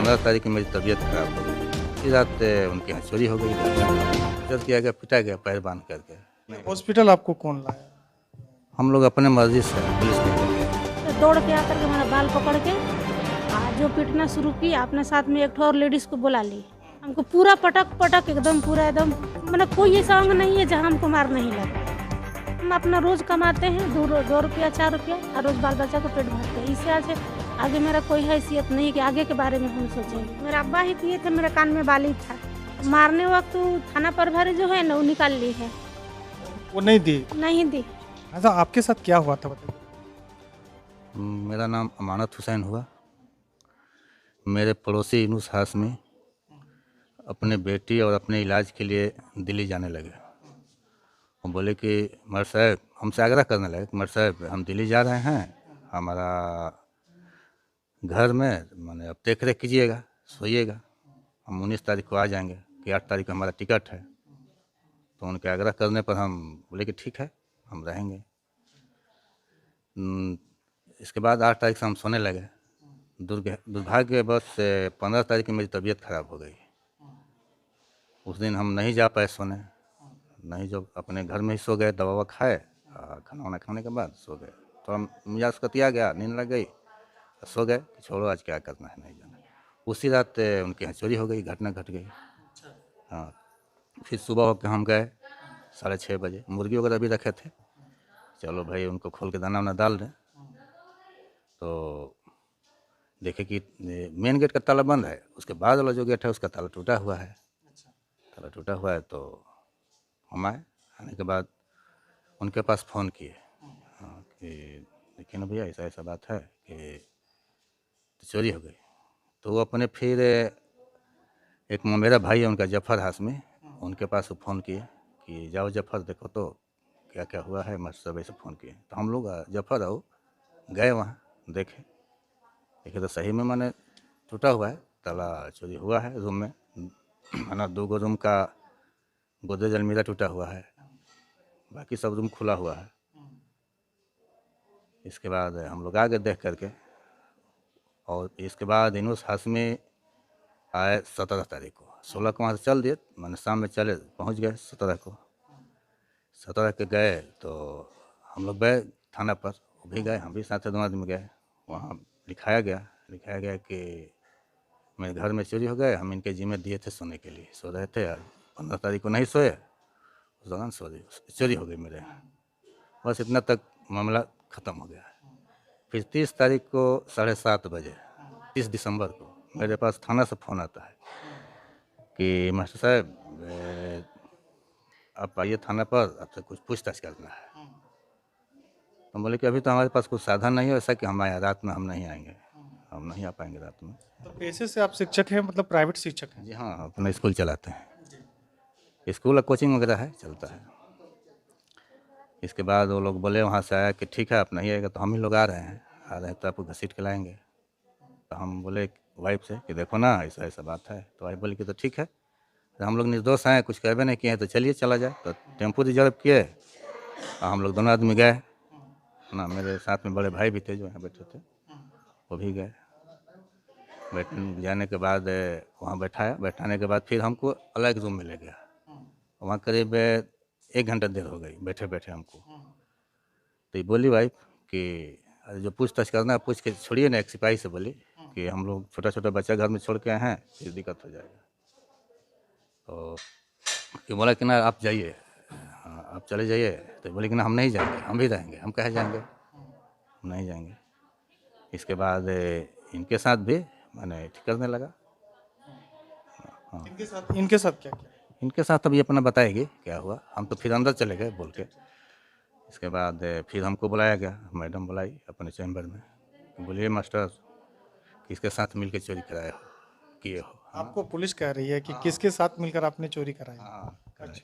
15 तारीख की मेरी तबीयत खराब हो गई। उसी रात उनके यहाँ चोरी हो गई। इधर किया गया, पीटा गया पैर बांध करके। हॉस्पिटल आपको कौन लाया? हम लोग अपने मर्जी से पुलिस को लेके गए। तो दौड़ के आकर के हमारा बाल पकड़ के जो पीटना शुरू किया, अपने साथ में एक ठो और लेडीज़ को बुला ली। हमको पूरा पटक पटक एकदम पूरा एकदम, मतलब कोई ऐसा अंग नहीं है जहाँ हमको मार नहीं लगा। हम अपना रोज़ कमाते हैं 2 रुपया 4 रुपया और रोज़ बाल बच्चा को पेट भरते हैं। इससे आगे मेरा कोई हैसियत नहीं है कि आगे के बारे में हम सोचें। मेरा अब्बा ही किए थे, मेरे कान में बाली था। मारने वक्त थाना प्रभारी जो है ना, वो निकाल ली है। वो नहीं दी? नहीं दी। अच्छा, आपके साथ क्या हुआ था बताइए? मेरा नाम अमानत हुसैन हुआ। मेरे पड़ोसी यूनुस हाशमी अपने बेटी और अपने इलाज के लिए दिल्ली जाने लगे। वो बोले कि मर साहब, हमसे आग्रह करने लगे कि मर साहब हम दिल्ली जा रहे हैं, हमारा घर में माने अब देख रेख कीजिएगा, सोइएगा, हम 19 तारीख को आ जाएंगे कि 8 तारीख को हमारा टिकट है। तो उनके आग्रह करने पर हम बोले कि ठीक है, हम रहेंगे। इसके बाद 8 तारीख से हम सोने लगे। दुर्भाग्यवश 15 तारीख की मेरी तबीयत खराब हो गई। उस दिन हम नहीं जा पाए सोने, नहीं, जो अपने घर में ही सो गए, दवा खाए, खाना वाना खाने के बाद सो गए। थोड़ा मिजाज कतिया गया, नींद लग गई, सो गए कि छोड़ो आज क्या करना है, नहीं जाना। उसी रात उनके यहाँ चोरी हो गई, घटना घट गई। हाँ, फिर सुबह होकर हम गए 6:30 बजे, मुर्गी वगैरह भी रखे थे, चलो भाई उनको खोल के दाना वाना डाल दें। तो देखे कि मेन गेट का ताला बंद है, उसके बाद वाला जो गेट है उसका ताला टूटा हुआ है। ताला टूटा हुआ है तो हम आए। आने के बाद उनके पास फ़ोन किए, हाँ, कि देखिए ना भैया ऐसा ऐसा बात है कि चोरी हो गई। तो वो अपने फिर एक मेरा भाई है उनका, जफ़र हाशमी, उनके पास फ़ोन किए कि जाओ जफ़र देखो तो क्या क्या हुआ है, मस्त सब ऐसे फ़ोन किए। तो हम लोग जफ़र और गए वहाँ, देखे तो सही में माने टूटा हुआ है, ताला चोरी हुआ है रूम में, है ना। 2 रूम का गोदरेज अलमीरा टूटा हुआ है, बाकी सब रूम खुला हुआ है। इसके बाद हम लोग आ गए देख करके। और इसके बाद यूनुस हाशमी आए 17 तारीख को। 16 को वहाँ से चल दिए, मैंने शाम में चले पहुँच गए 17 को। 17 के गए तो हम लोग गए थाना पर, वो भी गए, हम भी साथ 2 आदमी गए। वहाँ लिखाया गया कि मेरे घर में चोरी हो गए, हम इनके जिम्मे दिए थे सोने के लिए, सो रहे थे, 15 तारीख को नहीं सोए, उस दौरान चोरी हो गई मेरे यहाँ। बस इतना तक मामला ख़त्म हो गया है। फिर 30 तारीख को 7:30 बजे, 30 दिसंबर को मेरे पास थाना से फ़ोन आता है कि मास्टर साहब आप आइए थाना पर, आपसे कुछ पूछताछ करना है। तो बोले कि अभी तो हमारे पास कुछ साधन नहीं है ऐसा कि हम आए, रात में हम नहीं आएंगे, हम नहीं आ पाएंगे रात में। तो पेशे से आप शिक्षक हैं, मतलब प्राइवेट शिक्षक हैं? जी हाँ, अपना स्कूल चलाते हैं, स्कूल और कोचिंग वगैरह है, चलता है। इसके बाद वो लोग बोले वहाँ से आया कि ठीक है आप नहीं आएगा तो हम ही लोग आ रहे हैं तो आपको घसीट के लाएंगे। तो हम बोले वाइफ से कि देखो ना ऐसा ऐसा बात है। तो वाइफ बोली कि तो ठीक है, तो हम लोग निर्दोष हैं, कुछ कहबे नहीं किए हैं, तो चलिए चला जाए। तो टेम्पो रिजर्व किए और हम लोग दोनों आदमी गए ना। मेरे साथ में बड़े भाई भी थे जो यहाँ बैठे थे, वो भी गए। जाने के बाद वहाँ बैठाने के बाद फिर हमको अलग रूम में ले गया। वहाँ करीब 1 घंटा देर हो गई बैठे बैठे हमको। तो ये बोली वाइफ कि अरे जो पूछताछ करना है पूछ के छोड़िए ना। एक सिपाही से बोली कि हम लोग छोटा छोटा बच्चा घर में छोड़ के आए हैं, फिर दिक्कत हो जाएगा। तो ये बोला कि ना आप जाइए, हाँ आप चले जाइए। तो बोले कि ना हम नहीं जाएंगे, हम भी रहेंगे। हम कहे जाएंगे, हम नहीं जाएंगे। इसके बाद इनके साथ भी मैंने ठीक करने लगा। इनके साथ क्या किया? इनके साथ अभी अपना बताएगी क्या हुआ। हम तो फिर अंदर चले गए बोल के। इसके बाद फिर हमको बुलाया गया, मैडम बुलाई अपने चैम्बर में, बोलिए मास्टर किसके साथ मिलकर चोरी कराए हो, किए हो। आपको पुलिस कह रही है कि किसके साथ मिलकर आपने चोरी कराई? हाँ कराए।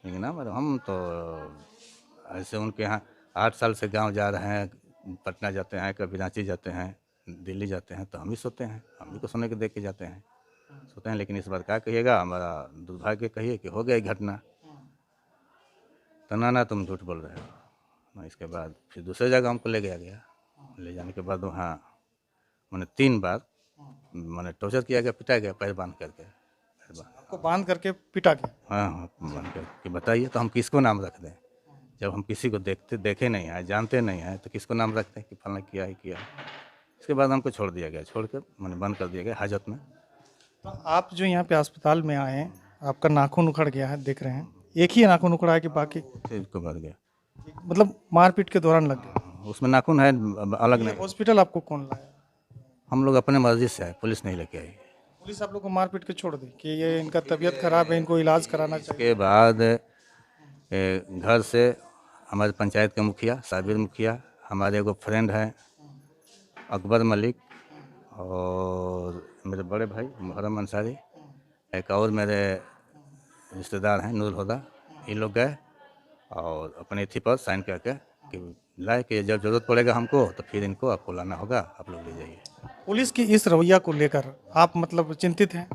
लेकिन ना मैडम हम तो ऐसे उनके यहाँ 8 साल से गांव जा रहे हैं, पटना जाते हैं, कभी रांची जाते हैं, दिल्ली जाते हैं, तो हम ही सोते हैं, हम ही को सोने के दे के जाते हैं, सोते हैं। लेकिन इस बार क्या कहिएगा, हमारा दुर्भाग्य कहिए कि हो गई घटना। तो ना तुम झूठ बोल रहे हो ना। इसके बाद फिर दूसरे जगह हमको ले गया, ले जाने के बाद वहाँ मैंने 3 बार मैंने टॉर्चर किया गया, पिटाया गया पैर बांध करके, पैर बांध। आपको बांध करके पिटा गया? हाँ हाँ, बांध कर कि बताइए तो हम किसको नाम रख दें, जब हम किसी को देखे नहीं हैं, जानते नहीं हैं, तो किसको नाम रखते हैं कि फलना किया है किया है। इसके बाद हमको छोड़ दिया गया, छोड़ के मैंने बंद कर दिया गया हाजत में। तो आप जो यहाँ पे अस्पताल में आए हैं, आपका नाखून उखड़ गया है, देख रहे हैं, एक ही नाखून उखड़ा है कि बाकी? फिर इसको भर गया, मतलब मारपीट के दौरान लग गया? उसमें नाखून है, अलग ये नहीं। हॉस्पिटल आपको कौन लाया? हम लोग अपने मर्जी से आए, पुलिस नहीं लेके आई। पुलिस आप लोग को मारपीट के छोड़ दी कि ये इनका तबीयत खराब है, इनको इलाज कराना चाहिए? के बाद घर से हमारे पंचायत के मुखिया साबिर मुखिया, हमारे एगो फ्रेंड हैं अकबर मलिक, और मेरे बड़े भाई मुहर्रम अंसारी, एक और मेरे रिश्तेदार हैं नूर हुदा, ये लोग गए और अपने थी पर साइन करके कि लाए कि जब ज़रूरत पड़ेगा हमको तो फिर इनको आपको लाना होगा, आप लोग ले जाइए। पुलिस की इस रवैया को लेकर आप मतलब चिंतित हैं?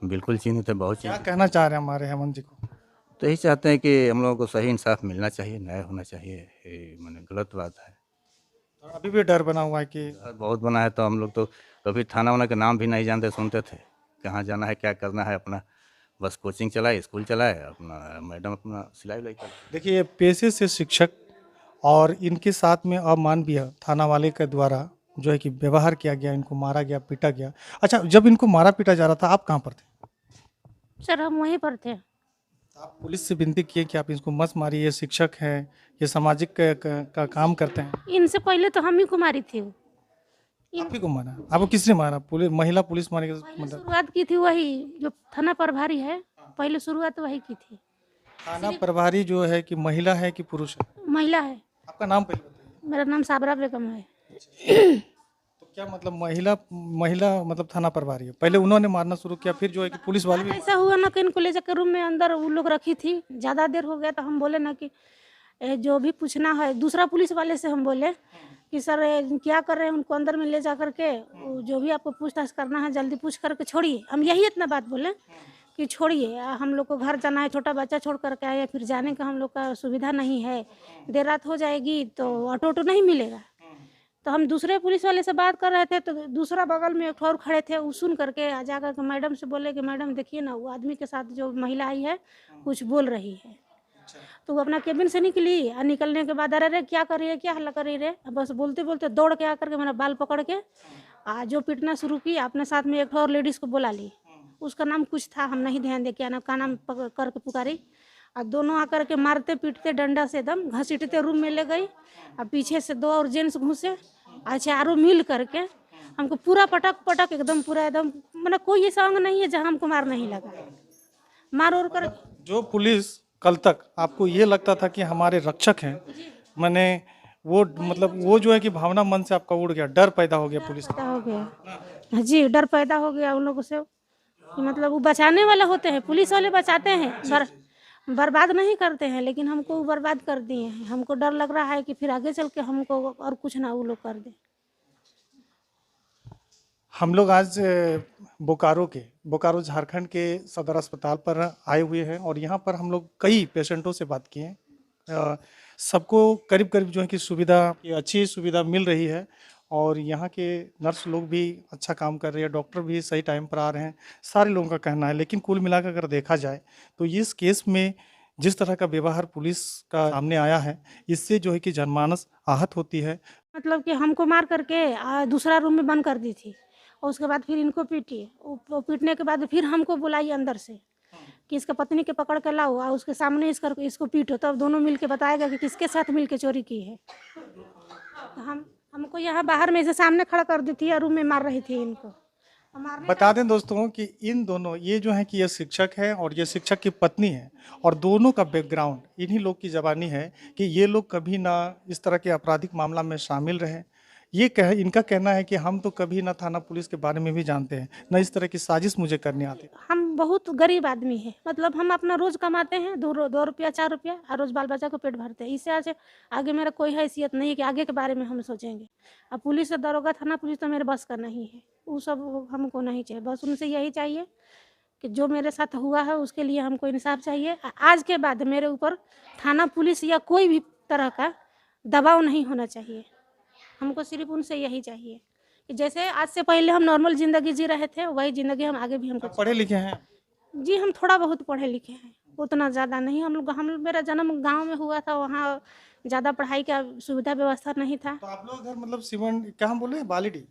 बिल्कुल चिन्हित है, बहुत क्या चिन्हित। कहना चाह रहे हैं हमारे हेमंत जी को? तो यही चाहते हैं कि हम लोगों को सही इंसाफ मिलना चाहिए, न्याय होना चाहिए। ये मैंने गलत बात है, और अभी भी डर बना हुआ है कि डर बहुत बना है। तो हम लोग तो कभी थाना वाना के नाम भी नहीं जानते, सुनते थे कहाँ जाना है क्या करना है, अपना बस कोचिंग चलाए, स्कूल चलाए, अपना मैडम अपना सिलाई उलाई कर। देखिए ये पेशे से शिक्षक और इनके साथ में अमानवीय थाना वाले के द्वारा जो है कि व्यवहार किया गया, इनको मारा गया, पीटा गया। अच्छा, जब इनको मारा पीटा जा रहा था आप कहाँ पर थे? सर हम वहीं पर थे। आप पुलिस से विनती किए कि आप इसको मत मारिए, ये शिक्षक हैं, ये सामाजिक का काम करते हैं? इनसे पहले तो हम ही को मारी थी। आप ही को मारा? आपको किसने मारा? पुलिस, महिला पुलिस मारी? पहले मतलब शुरुआत की थी वही जो थाना प्रभारी है, पहले शुरुआत वही की थी। थाना प्रभारी जो है कि महिला है कि पुरुष है? महिला है। आपका नाम पहले बताइए। मेरा नाम साबरा बेगम है। तो क्या मतलब महिला महिला मतलब थाना प्रभारी है? पहले उन्होंने मारना शुरू किया, फिर जो है कि पुलिस वाले भी? ऐसा हुआ ना कि इनको ले जाकर रूम में अंदर वो लोग रखी थी, ज़्यादा देर हो गया तो हम बोले ना कि जो भी पूछना है, दूसरा पुलिस वाले से हम बोले कि सर क्या कर रहे हैं, उनको अंदर में ले जा करके जो भी आपको पूछताछ करना है जल्दी पूछ करके छोड़िए। हम यही इतना बात बोले कि छोड़िए, हम लोग को घर जाना है, छोटा बच्चा छोड़ करके आए, फिर जाने का हम लोग का सुविधा नहीं है, देर रात हो जाएगी तो ऑटो नहीं मिलेगा। तो हम दूसरे पुलिस वाले से बात कर रहे थे तो दूसरा बगल में एक और खड़े थे, वो सुन करके आ जा करके मैडम से बोले कि मैडम देखिए ना, वो आदमी के साथ जो महिला आई है कुछ बोल रही है। तो वो अपना केबिन से निकली और निकलने के बाद अरे क्या कर रही है, क्या हल्ला कर रही है, बस बोलते बोलते दौड़ के आकर के मेरा बाल पकड़ के जो पीटना शुरू की, अपने साथ में एक और लेडीज़ को बुला ली। उसका नाम कुछ था, हम नहीं ध्यान दे क्या नाम का नाम करके पुकारी, और दोनों आकर के मारते पीटते डंडा से एकदम घसीटते रूम में ले गई, और पीछे से दो और जेंट्स घुसे, चारों मिल करके हमको पूरा पटक पटक एकदम पूरा एकदम, मतलब कोई ऐसा अंग नहीं है जहाँ हमको मार नहीं लगा, मार और कर। जो पुलिस कल तक आपको ये लगता था कि हमारे रक्षक हैं, मैंने वो मतलब वो जो है कि भावना मन से आपका उड़ गया, डर पैदा हो गया पुलिस पैदा हो गया जी, डर पैदा हो गया उन लोगों से कि मतलब वो बचाने वाले होते हैं, पुलिस वाले बचाते हैं, बर्बाद नहीं करते हैं, लेकिन हमको वो बर्बाद कर दिए हैं। हमको डर लग रहा है कि फिर आगे चल के हमको और कुछ ना वो लोग कर दे। हम लोग आज बोकारो झारखंड के सदर अस्पताल पर आए हुए हैं और यहाँ पर हम लोग कई पेशेंटों से बात किए हैं। सबको करीब करीब जो है कि सुविधा, अच्छी सुविधा मिल रही है और यहाँ के नर्स लोग भी अच्छा काम कर रहे हैं, डॉक्टर भी सही टाइम पर आ रहे हैं, सारे लोगों का कहना है। लेकिन कुल मिलाकर अगर देखा जाए तो इस केस में जिस तरह का व्यवहार पुलिस का सामने आया है, इससे जो है कि जनमानस आहत होती है। मतलब कि हमको मार करके दूसरा रूम में बंद कर दी थी और उसके बाद फिर इनको पीटी, पीटने के बाद फिर हमको बुलाई अंदर से कि इसका पत्नी के पकड़ के लाओ और उसके सामने इसको पीटो, तब दोनों मिल के बताएगा कि किसके साथ मिल के चोरी की है। तो हमको यहाँ बाहर में से सामने खड़ा कर दी थी और रूम में मार रही थी इनको। बता दें दोस्तों कि इन दोनों, ये जो है कि ये शिक्षक है और ये शिक्षक की पत्नी है और दोनों का बैकग्राउंड इन्हीं लोग की ज़बानी है कि ये लोग कभी ना इस तरह के आपराधिक मामला में शामिल रहे। इनका कहना है कि हम तो कभी ना थाना पुलिस के बारे में भी जानते हैं, ना इस तरह की साजिश मुझे करने आती। हम बहुत गरीब आदमी है, मतलब हम अपना रोज कमाते हैं 2 रुपया 4 रुपया और रोज बाल बच्चा को पेट भरते हैं। इससे आगे मेरा कोई हैसियत नहीं है कि आगे के बारे में हम सोचेंगे। अब पुलिस से दरोगा, थाना पुलिस तो मेरे बस का नहीं है, वो सब हमको नहीं चाहिए। बस उनसे यही चाहिए कि जो मेरे साथ हुआ है उसके लिए हमको इंसाफ चाहिए। आज के बाद मेरे ऊपर थाना पुलिस या कोई भी तरह का दबाव नहीं होना चाहिए। हमको सिर्फ उनसे यही चाहिए कि जैसे आज से पहले हम नॉर्मल ज़िंदगी जी रहे थे वही ज़िंदगी हम आगे भी हमको आप पढ़े लिखे हैं? जी हम थोड़ा बहुत पढ़े लिखे हैं, उतना ज़्यादा नहीं। मेरा जन्म गाँव में हुआ था, वहाँ ज़्यादा पढ़ाई का सुविधा व्यवस्था नहीं था। तो आप लोग घर मतलब सिवन कहाँ बोले, बालीडी?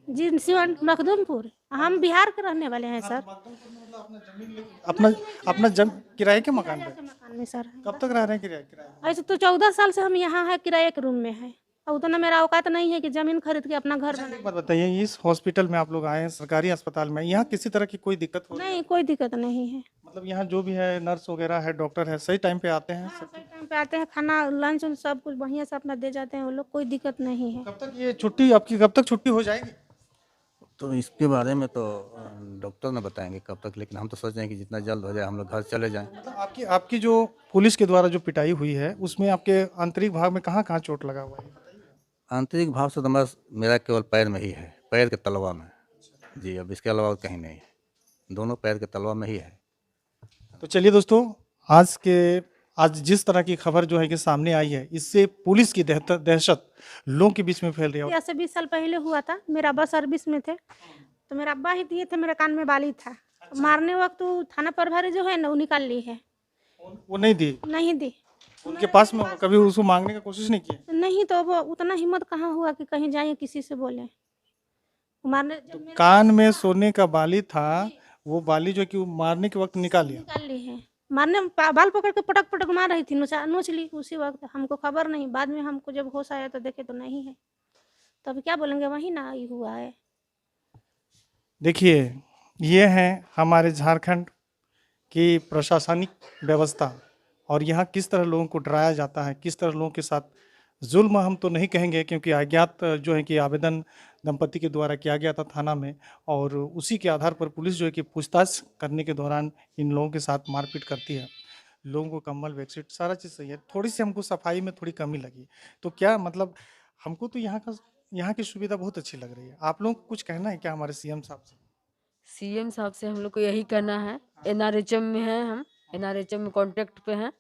जी सिवान मखदूमपुर, हम बिहार के रहने वाले हैं सर। मखदूमपुर में मतलब अपना जमीन अपना अपना किराए के मकान किराए पे? के मकान में सर कब तक रह रहे हैं किराए में? ऐसे तो 14 साल से हम यहाँ है, किराए के रूम में है, और उतना मेरा औकात नहीं है कि जमीन खरीद के अपना घर बनाए। एक बात बताइए, इस हॉस्पिटल में आप लोग आए हैं, सरकारी अस्पताल में, यहाँ किसी तरह की कोई दिक्कत हो रही है? नहीं कोई दिक्कत नहीं है। मतलब यहाँ जो भी है, नर्स वगैरह है, डॉक्टर है, सही टाइम पे आते हैं सब? सही टाइम पे आते हैं, खाना लंच उन सब कुछ बढ़िया से अपना दे जाते हैं वो लोग, कोई दिक्कत नहीं है। कब तक ये छुट्टी आपकी, कब तक छुट्टी हो जाएगी? तो इसके बारे में तो डॉक्टर ने बताएंगे कब तक, लेकिन हम तो सोच रहे हैं कि जितना जल्द हो जाए हम लोग घर चले जाएं। मतलब आपकी आपकी जो पुलिस के द्वारा जो पिटाई हुई है, उसमें आपके आंतरिक भाग में कहाँ कहाँ चोट लगा हुआ है? आंतरिक भाव से तो बस मेरा केवल पैर में ही है, पैर के तलवा में जी, अब इसके अलावा और कहीं नहीं है, दोनों पैर के तलवा में ही है। तो चलिए दोस्तों, आज जिस तरह की खबर जो है कि सामने आई है, इससे पुलिस की दहशत लोगों के बीच में फैल रही है। यहाँ से 20 साल पहले हुआ था, मेरा अब्बा सर्विस में थे, तो मेरा अब्बा ही दिए थे, मेरे कान में बाली था। मारने वक्त वो थाना प्रभारी जो है ना वो निकाल ली है, वो नहीं दी? नहीं दी। उनके पास में कभी उसको मांगने की कोशिश नहीं की? नहीं तो वो उतना हिम्मत कहाँ हुआ कि कहीं जाए किसी से बोले मारने। जब मेरे कान में सोने का बाली था, वो बाली जो कि वो मारने के वक्त निकाल लिया? निकाल ली है, मारने में बाल पकड़ के पटक पटक मार रही थी, नोच ली उसी वक्त, हमको खबर नहीं। बाद में हमको जब होश आया तो देखे तो नहीं है, तो अभी क्या बोलेंगे, वही ना आई हुआ है। देखिए, ये है हमारे झारखंड की प्रशासनिक व्यवस्था, और यहाँ किस तरह लोगों को डराया जाता है, किस तरह लोगों के साथ जुल्म हम तो नहीं कहेंगे, क्योंकि अज्ञात जो है कि आवेदन दंपति के द्वारा किया गया था थाना में, और उसी के आधार पर पुलिस जो है कि पूछताछ करने के दौरान इन लोगों के साथ मारपीट करती है। लोगों को कंबल बेडशीट सारा चीज़ सही है, थोड़ी सी हमको सफाई में थोड़ी कमी लगी। तो क्या मतलब, हमको तो यहाँ की सुविधा बहुत अच्छी लग रही है। आप लोगों को कुछ कहना है क्या हमारे सीएम साहब से? सीएम साहब से हम लोग को यही करना है, एनआरएचएम में है, हम एनआरएचएम में कॉन्ट्रैक्ट पे हैं,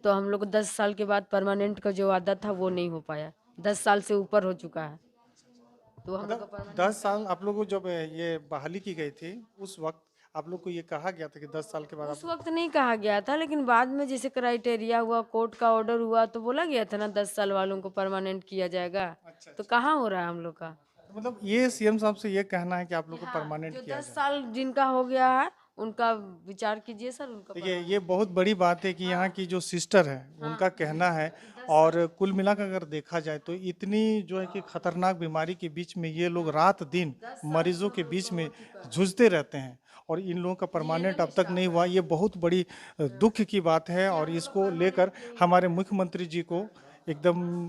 तो हम लोग को 10 साल के बाद परमानेंट का जो वादा था वो नहीं हो पाया, 10 साल से ऊपर हो चुका है, तो हम लोग का मतलब 10 साल आप लोगों को जब ये बहाली की गई थी, उस वक्त आप लोग को ये कहा गया था कि 10 साल के बाद उस वक्त नहीं कहा गया था, लेकिन बाद में जैसे क्राइटेरिया हुआ, कोर्ट का ऑर्डर हुआ, तो बोला गया था ना 10 साल वालों को परमानेंट किया जाएगा। तो कहाँ हो रहा है हम लोग का? मतलब ये सीएम साहब से ये कहना है कि आप लोग को परमानेंट जो किया 10 जाए। साल जिनका हो गया है उनका विचार कीजिए सर, उनका देखिए, ये बहुत बड़ी बात है कि यहाँ की जो सिस्टर है उनका कहना है, और कुल मिलाकर अगर देखा जाए तो इतनी जो है कि खतरनाक बीमारी के बीच में ये लोग रात दिन मरीजों के बीच में जूझते रहते हैं, और इन लोगों का परमानेंट अब तक नहीं हुआ। ये बहुत बड़ी दुख की बात है, और इसको लेकर हमारे मुख्यमंत्री जी को एकदम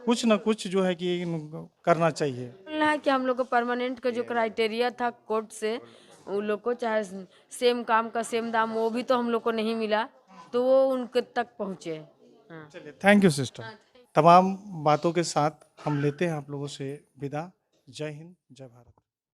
कुछ न कुछ जो है कि करना चाहिए। बोलना है कि हम लोग को परमानेंट का जो क्राइटेरिया था कोर्ट से, उन लोग को चाहे सेम काम का सेम दाम, वो भी तो हम लोग को नहीं मिला, तो वो उनके तक पहुँचे। हाँ। चलिए, थैंक यू सिस्टर। तमाम बातों के साथ हम लेते हैं आप लोगों से विदा। जय हिंद, जय भारत।